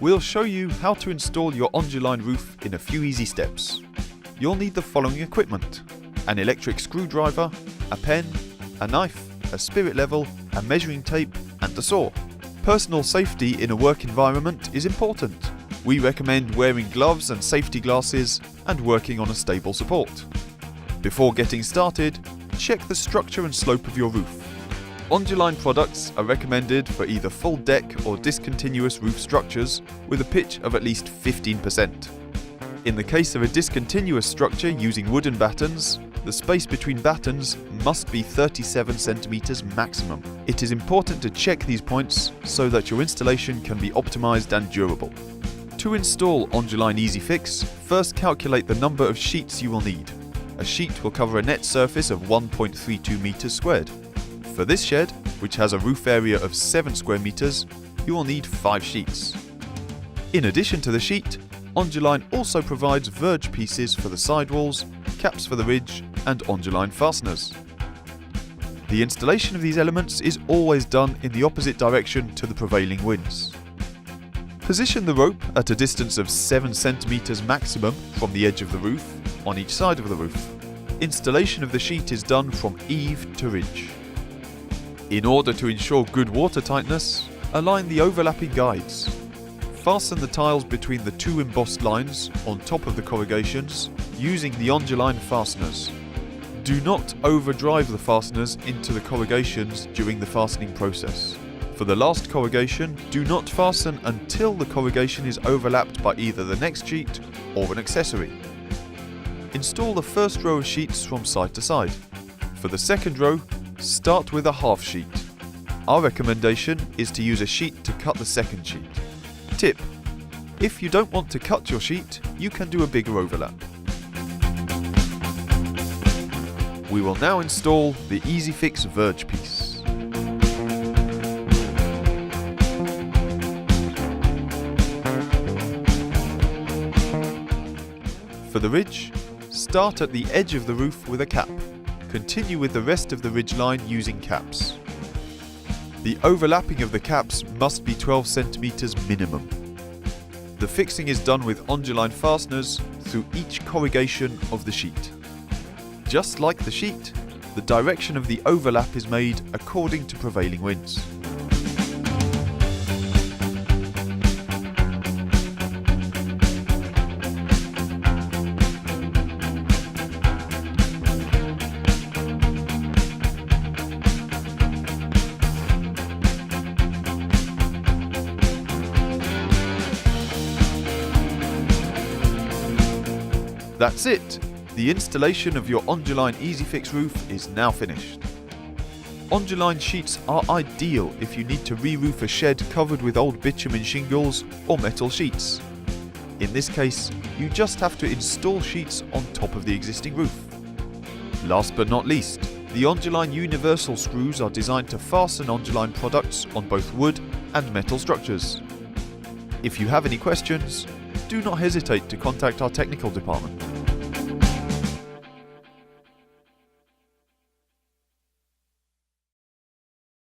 We'll show you how to install your ONDULINE roof in a few easy steps. You'll need the following equipment: an electric screwdriver, a pen, a knife, a spirit level, a measuring tape and a saw. Personal safety in a work environment is important. We recommend wearing gloves and safety glasses and working on a stable support. Before getting started, check the structure and slope of your roof. ONDULINE products are recommended for either full deck or discontinuous roof structures with a pitch of at least 15%. In the case of a discontinuous structure using wooden battens, the space between battens must be 37 centimeters maximum. It is important to check these points so that your installation can be optimized and durable. To install ONDULINE EASYFIX, first calculate the number of sheets you will need. A sheet will cover a net surface of 1.32 meters squared. For this shed, which has a roof area of 7 square meters, you will need 5 sheets. In addition to the sheet, ONDULINE also provides verge pieces for the sidewalls, caps for the ridge, and ONDULINE fasteners. The installation of these elements is always done in the opposite direction to the prevailing winds. Position the rope at a distance of 7 centimeters maximum from the edge of the roof on each side of the roof. Installation of the sheet is done from eave to ridge. In order to ensure good water tightness, align the overlapping guides. Fasten the tiles between the 2 embossed lines on top of the corrugations using the ONDULINE fasteners. Do not overdrive the fasteners into the corrugations during the fastening process. For the last corrugation, do not fasten until the corrugation is overlapped by either the next sheet or an accessory. Install the first row of sheets from side to side. For the second row, start with a half sheet. Our recommendation is to use a sheet to cut the second sheet. Tip: if you don't want to cut your sheet, you can do a bigger overlap. We will now install the EASYFIX verge piece. For the ridge, start at the edge of the roof with a cap. Continue with the rest of the ridge line using caps. The overlapping of the caps must be 12 centimeters minimum. The fixing is done with ONDULINE fasteners through each corrugation of the sheet. Just like the sheet, the direction of the overlap is made according to prevailing winds. That's it! The installation of your ONDULINE EASYFIX roof is now finished. ONDULINE sheets are ideal if you need to re-roof a shed covered with old bitumen shingles or metal sheets. In this case, you just have to install sheets on top of the existing roof. Last but not least, the ONDULINE universal screws are designed to fasten ONDULINE products on both wood and metal structures. If you have any questions, do not hesitate to contact our technical department.